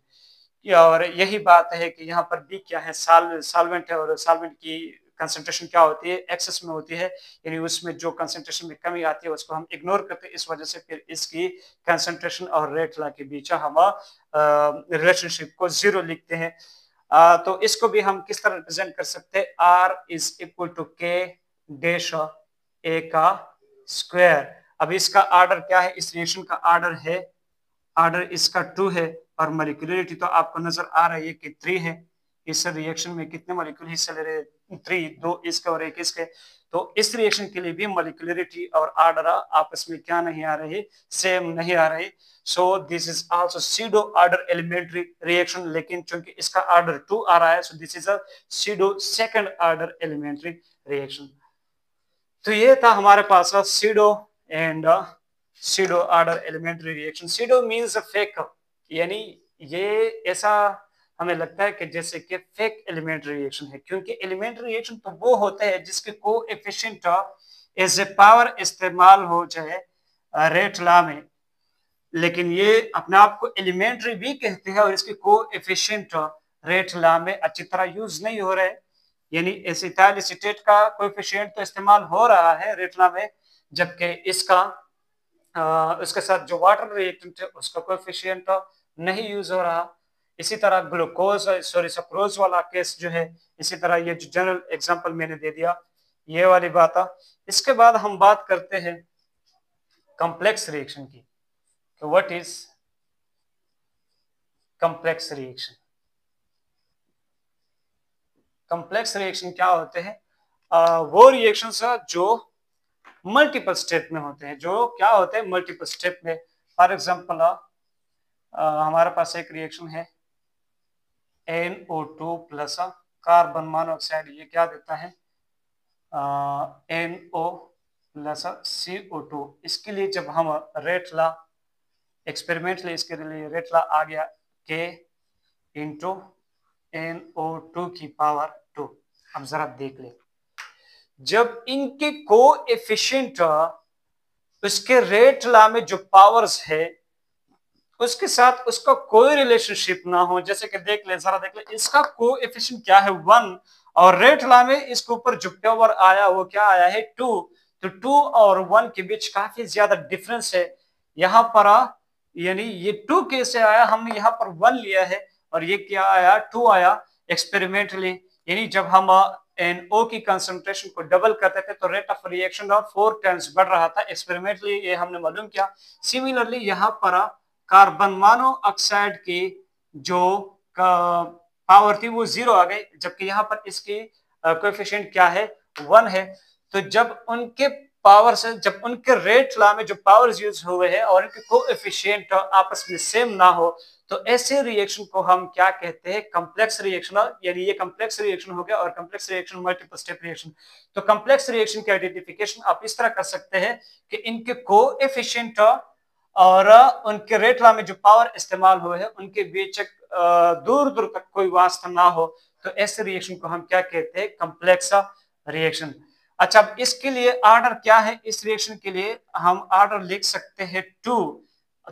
और यही बात है कि यहाँ पर बी क्या है, सॉल्वेंट है, और सॉल्वेंट की कंसंट्रेशन क्या होती है, एक्सेस में होती है, यानी उसमें जो कंसंट्रेशन में कमी आती है उसको हम इग्नोर करते हैं, इस वजह से फिर इसकी कंसंट्रेशन और रेट लॉ के बीच हम रिलेशनशिप को 0 लिखते हैं। तो इसको भी हम किस तरह रिप्रेजेंट कर सकते हैं, are is equal to k dash ए का स्क्वायर। अब इसका ऑर्डर क्या है, इस रिएक्शन का ऑर्डर है, ऑर्डर इसका 2 है, और मॉलिक्यूलरिटी तो आपको नजर आ रही है कि 3 है। इस रिएक्शन में कितने मॉलिक्यूल हिस्सा ले रहे हैं, 3, 2 इसके और 1 इसके। तो इस रिएक्शन के लिए भी मॉलिक्यूलरिटी और ऑर्डर आपस में क्या नहीं आ रही, सेम नहीं आ रही। So this is also pseudo order elementary reaction, लेकिन चूंकि इसका ऑर्डर 2 आ रहा है, so this is a pseudo second order elementary reaction. तो ये था हमारे पास pseudo and pseudo order elementary reaction. Pseudo means fake, यानी ये ऐसा हमें लगता है कि जैसे कि फेक एलिमेंट्री रिएक्शन है, क्योंकि एलिमेंट्री रिएक्शन तो वो होते हैं जिसके कोएफिशिएंट एज ए पावर इस्तेमाल हो जाए रेट लॉ में। लेकिन ये अपने आप को एलिमेंट्री भी कहते हैं और इसके कोएफिशिएंट रेट लॉ में अच्छी तरह यूज नहीं हो रहे, यानी एसिटाइल एसीटेट का कोएफिशिएंट तो इस्तेमाल हो रहा है रेट लॉ में, जबकि इसका उसके साथ जो वाटर रिएक्टेंट है उसका कोएफिशिएंट नहीं यूज हो रहा। इसी तरह ग्लूकोज सॉरी सक्रोज वाला केस जो है, इसी तरह ये जो जनरल एग्जांपल मैंने दे दिया ये वाली बात। इसके बाद हम बात करते हैं कॉम्प्लेक्स रिएक्शन की। What is complex reaction? Complex reaction क्या होते हैं? वो रिएक्शंस जो मल्टीपल स्टेप में होते हैं। जो क्या होते हैं? मल्टीपल स्टेप में। फॉर एग्जांपल हमारे पास एक रिएक्शन है NO2 प्लस कार्बन मोनोऑक्साइड, ये क्या देता है NO प्लस CO2। इसके लिए जब हम रेट ला एक्सपेरिमेंटली इसके लिए रेट ला आ गया K इंटू NO2 की पावर 2। अब जरा देख ले, जब इनके कोएफिशिएंट उसके रेट ला में जो पावर्स है उसके साथ उसका कोई रिलेशनशिप ना हो, जैसे कि देख ले जरा देख ले, इसका कोएफिशिएंट क्या है 1 और रेट ला में इसके ऊपर जो पावर आया वो क्या आया है 2, तो 2 और 1 के बीच काफी ज्यादा डिफरेंस है यहाँ पर। यानी ये 2 कैसे आया? हमने यहाँ पर 1 लिया है और ये क्या आया 2 आया एक्सपेरिमेंटली। यानी जब हम NO की कंसंट्रेशन को डबल करते थे तो रेट ऑफ रिएक्शन 4 टाइम्स बढ़ रहा था एक्सपेरिमेंटली, ये हमने मालूम किया। सिमिलरली यहाँ पर कार्बन मोनोऑक्साइड की जो पावर थी वो 0 आ गई, जबकि यहाँ पर इसकी कोएफिशिएंट क्या है 1 है। तो जब उनके पावर से जब उनके रेट लॉ में जो पावर्स यूज हुए हैं और इनके कोएफिशिएंट आपस में सेम ना हो तो ऐसे रिएक्शन को हम क्या कहते हैं? Complex reaction. यानी ये कॉम्प्लेक्स रिएक्शन हो गया और complex reaction multiple step reaction. तो कॉम्प्लेक्स रिएक्शन की आइडेंटिफिकेशन आप इस तरह कर सकते हैं कि इनके कोएफिशिएंट और उनके रेट लॉ में जो पावर इस्तेमाल हुए हैं उनके बीच दूर दूर तक कोई वास्ता ना हो, तो ऐसे रिएक्शन को हम क्या कहते हैं? Complex reaction. अच्छा, अब इसके लिए ऑर्डर क्या है? इस रिएक्शन के लिए हम ऑर्डर लिख सकते हैं 2।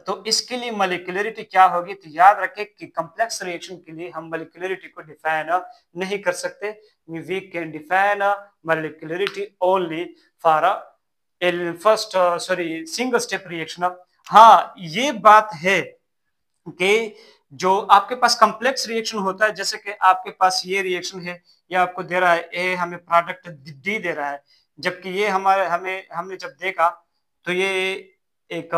तो इसके लिए मोलिकुलरिटी क्या होगी? तो याद रखें कि कॉम्प्लेक्स रिएक्शन के लिए हम मोलिकुलरिटी को डिफाइन नहीं कर सकते। We can define molecularity only for first single step reaction. हाँ, ये बात है कि जो आपके पास कॉम्प्लेक्स रिएक्शन होता है, जैसे कि आपके पास ये रिएक्शन है, ये आपको दे रहा है ए, हमें प्रोडक्ट डी दे रहा है, जबकि ये हमने जब देखा तो ये एक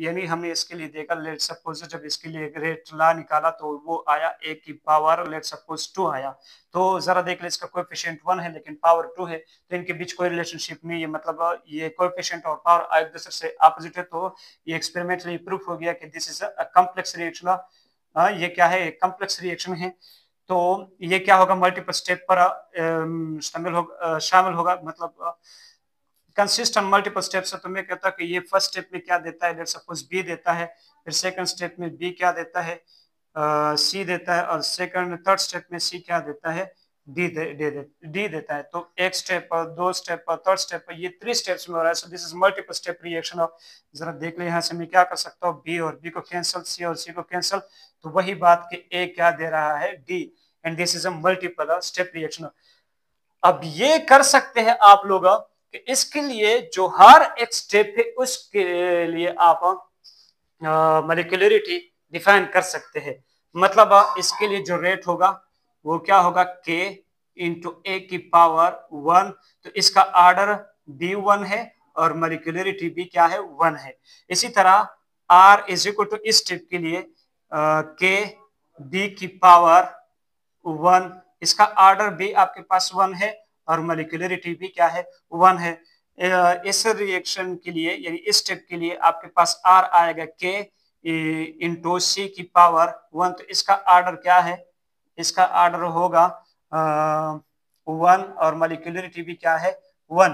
यानी हमने इसके लिए देखा, लेट सपोज जब इसके लिए रेट ला निकाला तो वो आया ए की पावर लेट सपोज 2 आया। तो जरा देख ले, इसका कोएफिशिएंट 1 है लेकिन पावर 2 है, तो इनके बीच कोई रिलेशनशिप नहीं है, मतलब ये कोएफिशिएंट और पावर एक दूसरे से ऑपोजिट है। तो ये एक्सपेरिमेंटली प्रूफ हो गया कि this is a complex reaction. ये क्या है? कॉम्प्लेक्स रिएक्शन है। तो ये क्या होगा? मल्टीपल स्टेप पर शामिल होगा, मतलब कंसिस्टेंट मल्टीपल स्टेप से। तो मैं कहता कि ये फर्स्ट स्टेप में क्या देता है? लेट्स सपोज बी देता है, फिर सेकंड स्टेप में बी क्या देता है? सी देता है, और सेकंड थर्ड स्टेप में सी क्या देता है? डी देता है। तो एक स्टेप, दो स्टेप, थर्ड स्टेप, ये 3 स्टेप्स में हो रहा है। So this is multiple step reaction. जरा देख ले, यहाँ से मैं क्या कर सकता हूँ? बी और बी को कैंसिल, सी और सी को कैंसिल, तो वही बात कि ए क्या दे रहा है? D, and this is a multiple step reaction. अब ये कर सकते हैं आप लोग कि इसके लिए जो हर एक स्टेप है उसके लिए आप मोलिकुलरिटी डिफाइन कर सकते हैं। मतलब इसके लिए जो रेट होगा वो क्या होगा? K इंटू ए की पावर 1। तो इसका ऑर्डर B1 है और मोलिकुलरिटी भी क्या है? 1 है। इसी तरह R इज इक्वल टू इस स्टेप के लिए K B की पावर 1, इसका ऑर्डर भी आपके पास 1 है और मोलिकुलरिटी भी क्या है? 1 है। इस रिएक्शन के लिए यानी इस स्टेप के लिए आपके पास R आएगा K इंटू सी की पावर 1। तो इसका ऑर्डर क्या है? इसका ऑर्डर होगा 1 और मोलिकुलरिटी भी क्या है? 1।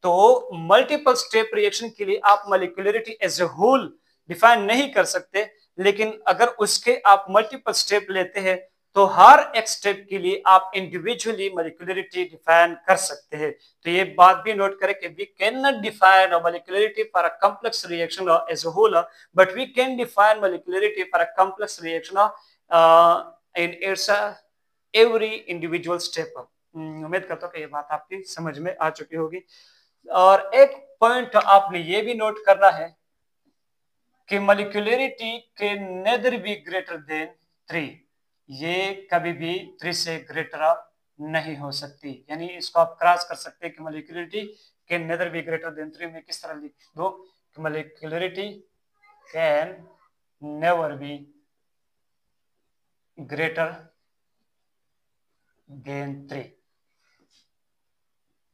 तो मल्टीपल स्टेप रिएक्शन के लिए आप molecularity as a whole define नहीं कर सकते, लेकिन अगर उसके आप मल्टीपल स्टेप लेते हैं तो हर एक स्टेप के लिए आप इंडिविजुअली मॉलिक्यूलरिटी डिफाइन कर सकते हैं। तो ये बात भी नोट करें कि we can not define molecularity for a complex reaction as a whole, but we can define molecularity for a complex reaction in its every individual step. उम्मीद करता हूँ कि ये बात आपकी समझ में आ चुकी होगी। और एक पॉइंट आपने ये भी नोट करना है कि मॉलिक्यूलरिटी के नेदर बी ग्रेटर देन 3, ये कभी भी 3 से ग्रेटर नहीं हो सकती। यानी इसको आप क्रॉस कर सकते हैं कि molecularity can nether B greater than 3 में किस तरह लिख दो कि molecularity can never be greater than 3।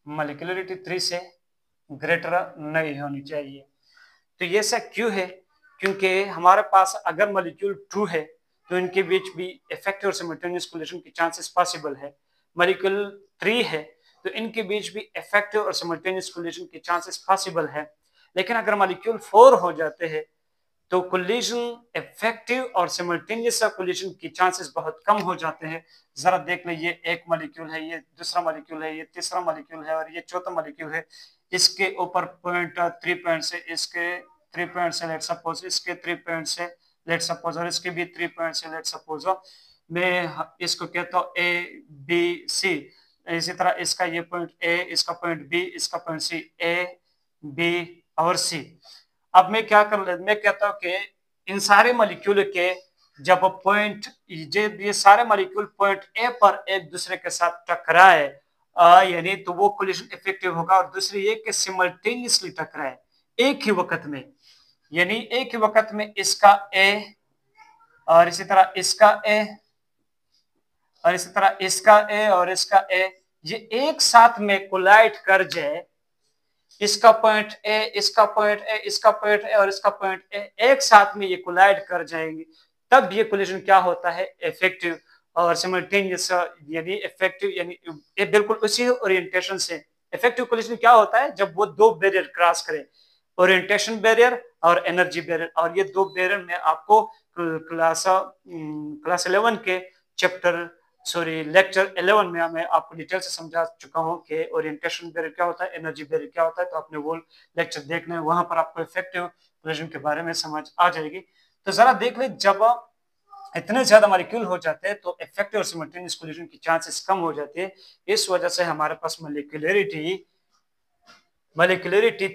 Molecularity 3 से ग्रेटर नहीं होनी चाहिए। तो ये सब क्यों है? क्योंकि हमारे पास अगर मॉलिक्यूल 2 है तो इनके बीच भी इफेक्टिव और सिमल्टेनियस कोलिजन की चांसेस पॉसिबल है। मॉलिक्यूल 3 है तो इनके बीच भी इफेक्टिव और सिमल्टेनियस कोलिजन की चांसेस पॉसिबल है। लेकिन अगर मॉलिक्यूल 4 हो जाते हैं तो कोलिजन इफेक्टिव और सिमल्टेनियस कोलिजन की चांसेस बहुत कम हो जाते हैं। जरा देख लीजिए, एक मॉलिक्यूल है, ये दूसरा मॉलिक्यूल है, ये तीसरा मॉलिक्यूल है और ये चौथा मॉलिक्यूल है। इसके ऊपर पॉइंट 3 पॉइंट से, इसके 3 पॉइंट से लेट सपोज, इसके 3 पॉइंट से लेट सपोज और इसके भी 3 पॉइंट से लेट सपोज। मैं इसको कहता हूँ ए बी सी। इसी तरह इसका ये पॉइंट ए, इसका पॉइंट बी, इसका पॉइंट सी, ए बी और सी। अब मैं क्या कर, मैं कहता हूं कि इन सारे मॉलिक्यूल के जब पॉइंट, ये सारे मॉलिक्यूल पॉइंट ए पर एक दूसरे के साथ टकराए, यानी तो वो कोलिजन इफेक्टिव होगा। और दूसरी ये कि सिमल्टेनियसली टकराए एक ही वक्त में, यानी एक ही वक्त में इसका ए और इसी तरह इसका ए और इसी तरह इसका ए और इसका ए, ये एक साथ में कोलाइड कर जाए। इसका पॉइंट ए, इसका पॉइंट ए, इसका पॉइंट ए और इसका पॉइंट ए एक साथ में ये कोलाइड कर जाएंगे, तब ये कोलिजन क्या होता है? इफेक्टिव और सिमल्टेनियस। यानी इफेक्टिव यानी ये बिल्कुल उसी ओरिएंटेशन से। इफेक्टिव कोलिजन क्या होता है? जब वो दो बैरियर क्रॉस करें, ओरिएंटेशन बैरियर और एनर्जी बैरियर। और ये दो बैरियर में आपको क्लास 11 के चैप्टर लेक्चर 11 में मैं आपको डिटेल से समझा चुका हूं कि ओरिएंटेशन बैरियर क्या होता है, एनर्जी बैरियर क्या होता है। तो आपने वो लेक्चर देखना है, वहां पर आपको इफेक्टिव कोलिजन के बारे में समझ आ जाएगी। तो जरा देख ले, जब इतने ज्यादा मॉलिक्यूल हो जाते हैं तो इफेक्टिव और सिमल्टेनियस कोलिजन की चांसेस कम हो जाती है। इस वजह से हमारे पास मॉलिक्यूलरिटी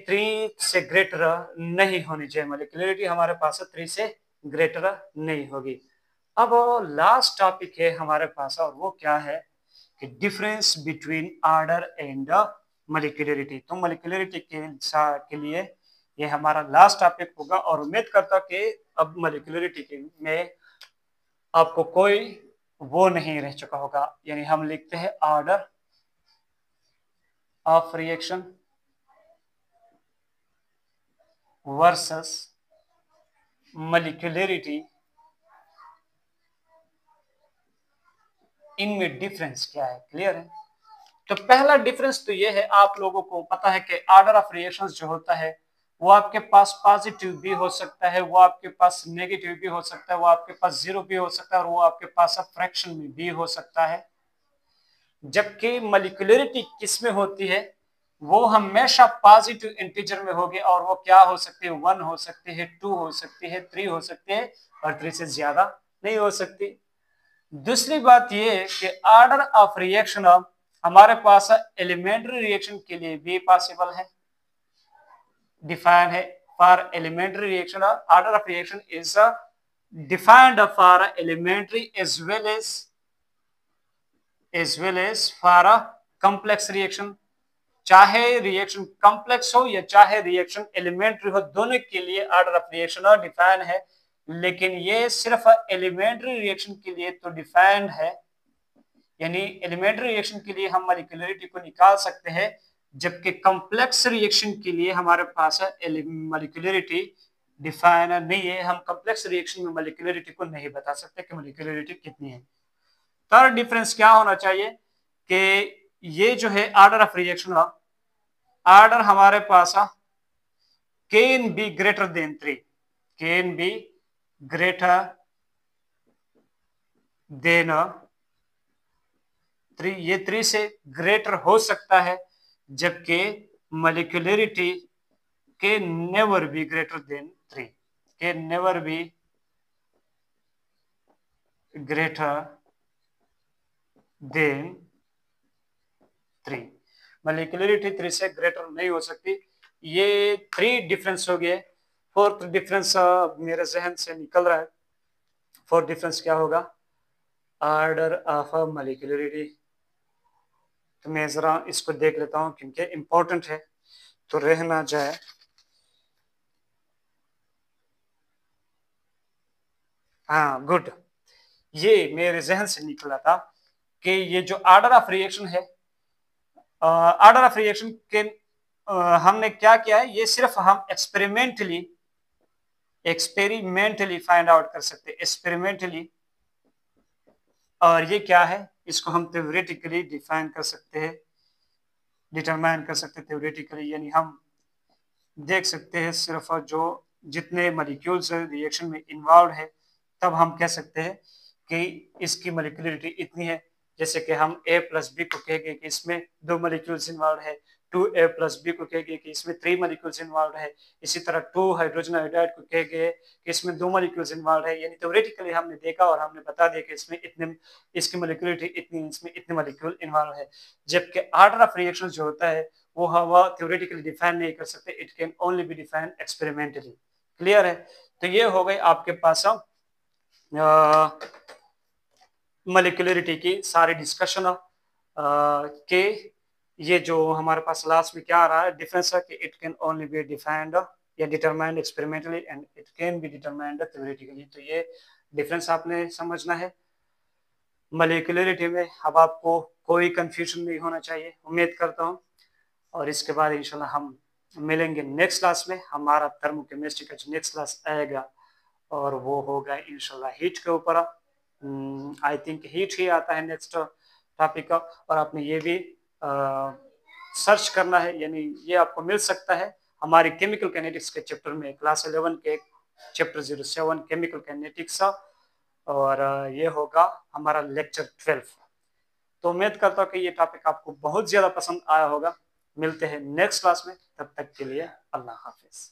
3 से ग्रेटर नहीं होनी चाहिए। मॉलिक्यूलरिटी हमारे पास 3 से ग्रेटर नहीं होगी। अब लास्ट टॉपिक है हमारे पास, और वो क्या है कि difference between order and molecularity. तो मॉलिक्यूलरिटी के लिए ये हमारा लास्ट टॉपिक होगा। और उम्मीद करता हूं कि अब मॉलिक्यूलरिटी में आपको कोई वो नहीं रह चुका होगा। यानी हम लिखते हैं order of reaction versus molecularity, इनमें डिफरेंस क्या है? क्लियर है? तो पहला डिफरेंस तो ये है, आप लोगों को पता है कि ऑर्डर ऑफ रिएक्शंस जो होता है वो आपके पास पॉजिटिव भी हो सकता है, वो आपके पास नेगेटिव भी हो सकता है, वो आपके पास जीरो भी हो सकता है और वो आपके पास फ्रैक्शन में भी हो सकता है। जबकि मॉलिक्यूलरिटी किसमें होती है? वो हमेशा पॉजिटिव इंटीजर में होगी और वो क्या हो सकती है? 1 हो सकती है, 2 हो सकती है, 3 हो सकती है और 3 से ज्यादा नहीं हो सकती। दूसरी बात ये है कि ऑर्डर ऑफ रिएक्शन हमारे पास एलिमेंट्री रिएक्शन के लिए भी पॉसिबल है, डिफाइन है। For elementary reaction order of reaction is defined for elementary as well as for complex reaction. चाहे रिएक्शन कॉम्प्लेक्स हो या चाहे रिएक्शन एलिमेंट्री हो, दोनों के लिए ऑर्डर ऑफ रिएक्शन डिफाइन है। लेकिन ये सिर्फ एलिमेंट्री रिएक्शन के लिए तो डिफाइंड है, यानी एलिमेंट्री रिएक्शन के लिए हम मॉलिक्यूलरिटी को निकाल सकते हैं, जबकि कॉम्प्लेक्स रिएक्शन के लिए हमारे पास मॉलिक्यूलरिटी डिफाइन नहीं है। हम कॉम्प्लेक्स रिएक्शन में मॉलिक्यूलरिटी को नहीं बता सकते कि मॉलिक्यूलरिटी कितनी है। थर्ड डिफरेंस क्या होना चाहिए कि ये जो है ऑर्डर ऑफ रिएक्शन, ऑर्डर हमारे पास can be greater than 3, can be greater than 3, ये 3 से ग्रेटर हो सकता है, जबकि मॉलिक्यूलरिटी के नेवर बी ग्रेटर देन 3, के never be greater than 3, molecularity 3 से ग्रेटर नहीं हो सकती। ये 3 डिफरेंस हो गए। फोर्थ डिफरेंस मेरे जहन से निकल रहा है। फोर्थ डिफरेंस क्या होगा? Order of molecularity. तो मैं जरा इसको देख लेता हूं क्योंकि इंपॉर्टेंट है, तो रह ना जाए। हाँ, गुड। ये मेरे जहन से निकला था कि ये जो ऑर्डर ऑफ रिएक्शन है, ऑर्डर ऑफ रिएक्शन के हमने क्या किया है, ये सिर्फ हम एक्सपेरिमेंटली फाइंड आउट कर सकते हैं, एक्सपेरिमेंटली। और ये क्या है, इसको हम थ्योरेटिकली डिफाइन कर सकते हैं, डिटरमाइन कर सकते हैं थ्योरेटिकली। यानी हम देख सकते हैं सिर्फ जो जितने मॉलिक्यूल्स रिएक्शन में इन्वॉल्व है, तब हम कह सकते हैं कि इसकी मॉलिक्यूलरिटी इतनी है। जैसे कि हम A प्लस बी को कहेंगे कि इसमें 2 मॉलिक्यूल्स इन्वॉल्व है, 2A प्लस बी को कहेंगे कि इसमें 3 मॉलिक्यूल्स इन्वॉल्व है। इसी तरह 2 हाइड्रोजन आयोडाइड को कहेंगे कि इसमें 2 मॉलिक्यूल्स इन्वॉल्व है। यानी थ्योरेटिकली हमने देखा और हमने बता दिया कि इसमें इतने, इसकी मॉलिक्यूलरिटी इतनी, इसमें इतने मॉलिक्यूल इन्वॉल्व है। जबकि ऑर्डर ऑफ रिएक्शन जो होता है वो हवा थ्योरेटिकली डिफाइन नहीं कर सकते, it can only be define experimentally. Clear है? तो ये हो गई आपके पास मॉलिक्यूलरिटी की सारी डिस्कशन के। ये जो हमारे पास लास्ट में क्या आ रहा है डिफरेंस है कि it can only be defined या determined experimentally and it can be determined theoretically. तो ये डिफरेंस आपने समझना है मॉलिक्यूलरिटी में। अब आपको कोई कंफ्यूजन नहीं होना चाहिए, उम्मीद करता हूँ। और इसके बाद इंशाल्लाह हम मिलेंगे नेक्स्ट क्लास में। हमारा थर्मोकेमिस्ट्री का जो नेक्स्ट क्लास आएगा और वो होगा इंशाल्लाह हीट के ऊपर। आई थिंक हीट ही आता है नेक्स्ट टॉपिक का। और आपने ये भी सर्च करना है, यानी ये आपको मिल सकता है हमारे केमिकल काइनेटिक्स के चैप्टर में, क्लास 11 के चैप्टर 07 केमिकल काइनेटिक्स। और ये होगा हमारा लेक्चर 12। तो उम्मीद करता हूँ कि ये टॉपिक आपको बहुत ज्यादा पसंद आया होगा। मिलते हैं नेक्स्ट क्लास में, तब तक के लिए अल्लाह हाफिज।